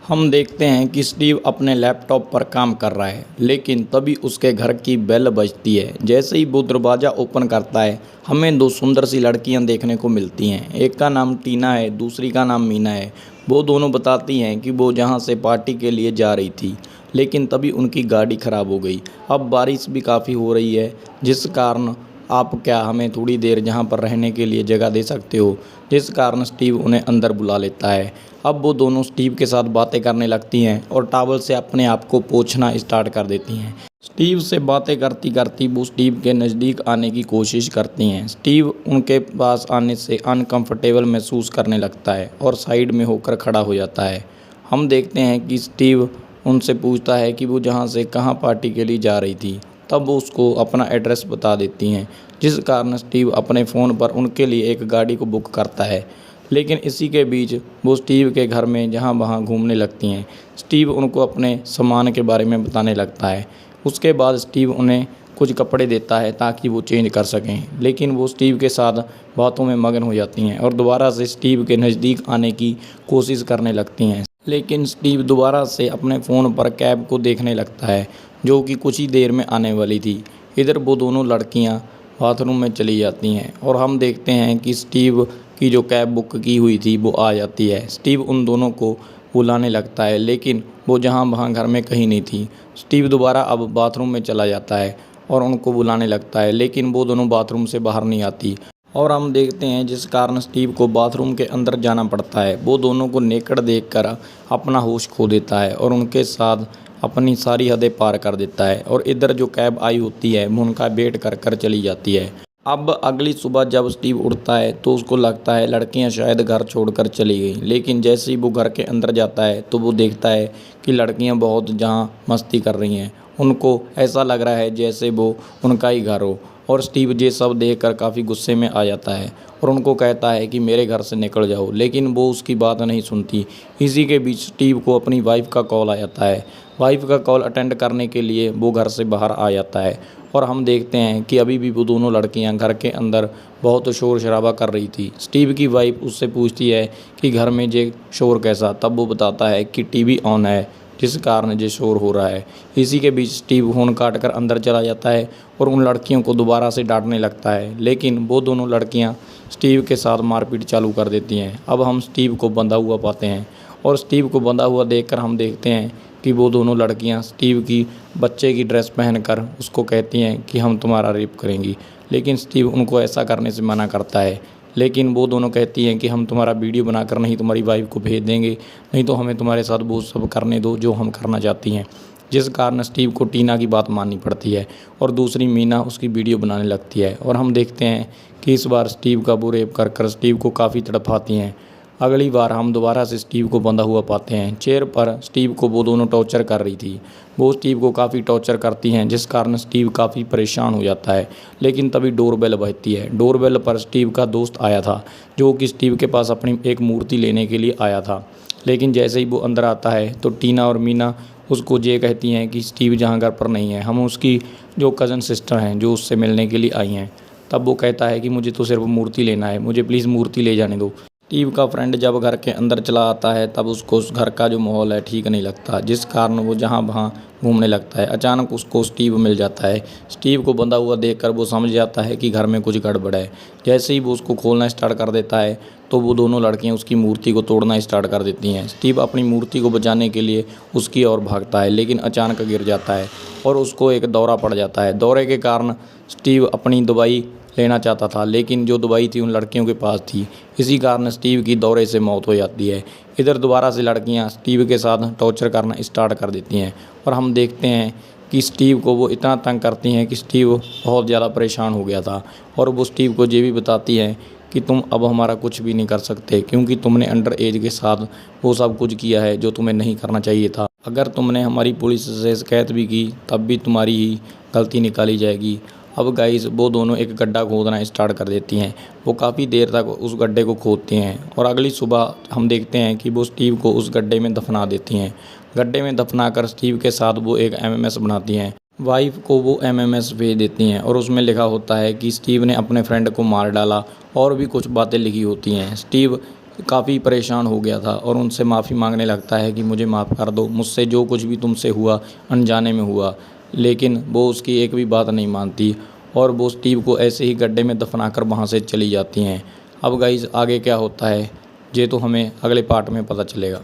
हम देखते हैं कि स्टीव अपने लैपटॉप पर काम कर रहा है, लेकिन तभी उसके घर की बेल बजती है। जैसे ही वो दरवाज़ा ओपन करता है, हमें दो सुंदर सी लड़कियां देखने को मिलती हैं। एक का नाम टीना है, दूसरी का नाम मीना है। वो दोनों बताती हैं कि वो जहां से पार्टी के लिए जा रही थी, लेकिन तभी उनकी गाड़ी ख़राब हो गई। अब बारिश भी काफ़ी हो रही है, जिस कारण आप क्या हमें थोड़ी देर जहाँ पर रहने के लिए जगह दे सकते हो, जिस कारण स्टीव उन्हें अंदर बुला लेता है। अब वो दोनों स्टीव के साथ बातें करने लगती हैं और टॉवल से अपने आप को पोंछना स्टार्ट कर देती हैं। स्टीव से बातें करती करती वो स्टीव के नज़दीक आने की कोशिश करती हैं। स्टीव उनके पास आने से अनकंफर्टेबल महसूस करने लगता है और साइड में होकर खड़ा हो जाता है। हम देखते हैं कि स्टीव उनसे पूछता है कि वो जहाँ से कहाँ पार्टी के लिए जा रही थी। तब वो उसको अपना एड्रेस बता देती हैं, जिस कारण स्टीव अपने फ़ोन पर उनके लिए एक गाड़ी को बुक करता है। लेकिन इसी के बीच वो स्टीव के घर में जहाँ वहाँ घूमने लगती हैं। स्टीव उनको अपने सामान के बारे में बताने लगता है। उसके बाद स्टीव उन्हें कुछ कपड़े देता है ताकि वो चेंज कर सकें, लेकिन वो स्टीव के साथ बातों में मगन हो जाती हैं और दोबारा से स्टीव के नज़दीक आने की कोशिश करने लगती हैं। लेकिन स्टीव दोबारा से अपने फ़ोन पर कैब को देखने लगता है, जो कि कुछ ही देर में आने वाली थी। इधर वो दोनों लड़कियां बाथरूम में चली जाती हैं और हम देखते हैं कि स्टीव की जो कैब बुक की हुई थी वो आ जाती है। स्टीव उन दोनों को बुलाने लगता है, लेकिन वो जहाँ वहाँ घर में कहीं नहीं थी। स्टीव दोबारा अब बाथरूम में चला जाता है और उनको बुलाने लगता है, लेकिन वो दोनों बाथरूम से बाहर नहीं आती और हम देखते हैं जिस कारण स्टीव को बाथरूम के अंदर जाना पड़ता है। वो दोनों को नेकड़ देखकर अपना होश खो देता है और उनके साथ अपनी सारी हदें पार कर देता है और इधर जो कैब आई होती है वो उनका वेट कर कर चली जाती है। अब अगली सुबह जब स्टीव उठता है तो उसको लगता है लड़कियां शायद घर छोड़कर चली गई, लेकिन जैसे ही वो घर के अंदर जाता है तो वो देखता है कि लड़कियां बहुत जहां मस्ती कर रही हैं। उनको ऐसा लग रहा है जैसे वो उनका ही घर हो और स्टीव ये सब देखकर काफ़ी गुस्से में आ जाता है और उनको कहता है कि मेरे घर से निकल जाओ, लेकिन वो उसकी बात नहीं सुनती। इसी के बीच स्टीव को अपनी वाइफ का कॉल आ जाता है। वाइफ का कॉल अटेंड करने के लिए वो घर से बाहर आ जाता है और हम देखते हैं कि अभी भी वो दोनों लड़कियां घर के अंदर बहुत शोर शराबा कर रही थी। स्टीव की वाइफ उससे पूछती है कि घर में ये शोर कैसा, तब वो बताता है कि टीवी ऑन है, जिस कारण ये शोर हो रहा है। इसी के बीच स्टीव फ़ोन काट कर अंदर चला जाता है और उन लड़कियों को दोबारा से डांटने लगता है, लेकिन वो दोनों लड़कियां स्टीव के साथ मारपीट चालू कर देती हैं। अब हम स्टीव को बंधा हुआ पाते हैं और स्टीव को बंधा हुआ देखकर हम देखते हैं कि वो दोनों लड़कियां स्टीव की बच्चे की ड्रेस पहनकर उसको कहती हैं कि हम तुम्हारा रेप करेंगी, लेकिन स्टीव उनको ऐसा करने से मना करता है। लेकिन वो दोनों कहती हैं कि हम तुम्हारा वीडियो बनाकर नहीं तुम्हारी वाइफ को भेज देंगे, नहीं तो हमें तुम्हारे साथ वो सब करने दो जो हम करना चाहती हैं। जिस कारण स्टीव को टीना की बात माननी पड़ती है और दूसरी मीना उसकी वीडियो बनाने लगती है और हम देखते हैं कि इस बार स्टीव का वो रेप कर कर स्टीव को काफ़ी तड़पाती हैं। अगली बार हम दोबारा से स्टीव को बंधा हुआ पाते हैं। चेयर पर स्टीव को वो दोनों टॉर्चर कर रही थी। वो स्टीव को काफ़ी टॉर्चर करती हैं, जिस कारण स्टीव काफ़ी परेशान हो जाता है। लेकिन तभी डोरबेल बजती है। डोरबेल पर स्टीव का दोस्त आया था, जो कि स्टीव के पास अपनी एक मूर्ति लेने के लिए आया था। लेकिन जैसे ही वो अंदर आता है तो टीना और मीना उसको ये कहती हैं कि स्टीव जहाँ घर पर नहीं है, हम उसकी जो कज़न सिस्टर हैं जो उससे मिलने के लिए आई हैं। तब वो कहता है कि मुझे तो सिर्फ मूर्ति लेना है, मुझे प्लीज़ मूर्ति ले जाने दो। स्टीव का फ्रेंड जब घर के अंदर चला आता है तब उसको उस घर का जो माहौल है ठीक नहीं लगता, जिस कारण वो जहाँ वहाँ घूमने लगता है। अचानक उसको स्टीव मिल जाता है। स्टीव को बंधा हुआ देखकर वो समझ जाता है कि घर में कुछ गड़बड़ है। जैसे ही वो उसको खोलना स्टार्ट कर देता है तो वो दोनों लड़कियां उसकी मूर्ति को तोड़ना स्टार्ट कर देती हैं। स्टीव अपनी मूर्ति को बचाने के लिए उसकी ओर भागता है, लेकिन अचानक गिर जाता है और उसको एक दौरा पड़ जाता है। दौरे के कारण स्टीव अपनी दवाई लेना चाहता था, लेकिन जो दवाई थी उन लड़कियों के पास थी। इसी कारण स्टीव की दौरे से मौत हो जाती है। इधर दोबारा से लड़कियां स्टीव के साथ टॉर्चर करना स्टार्ट कर देती हैं और हम देखते हैं कि स्टीव को वो इतना तंग करती हैं कि स्टीव बहुत ज़्यादा परेशान हो गया था और वो स्टीव को ये भी बताती हैं कि तुम अब हमारा कुछ भी नहीं कर सकते, क्योंकि तुमने अंडर एज के साथ वो सब कुछ किया है जो तुम्हें नहीं करना चाहिए था। अगर तुमने हमारी पुलिस से शिकायत भी की तब भी तुम्हारी ही गलती निकाली जाएगी। अब गाइस वो दोनों एक गड्ढा खोदना स्टार्ट कर देती हैं। वो काफ़ी देर तक उस गड्ढे को खोदती हैं और अगली सुबह हम देखते हैं कि वो स्टीव को उस गड्ढे में दफना देती हैं। गड्ढे में दफनाकर स्टीव के साथ वो एक एमएमएस बनाती हैं। वाइफ को वो एमएमएस भेज देती हैं और उसमें लिखा होता है कि स्टीव ने अपने फ्रेंड को मार डाला और भी कुछ बातें लिखी होती हैं। स्टीव काफ़ी परेशान हो गया था और उनसे माफ़ी मांगने लगता है कि मुझे माफ़ कर दो, मुझसे जो कुछ भी तुमसे हुआ अनजाने में हुआ। लेकिन वो उसकी एक भी बात नहीं मानती और वो स्टीव को ऐसे ही गड्ढे में दफनाकर वहाँ से चली जाती हैं। अब गाइस आगे क्या होता है ये तो हमें अगले पार्ट में पता चलेगा।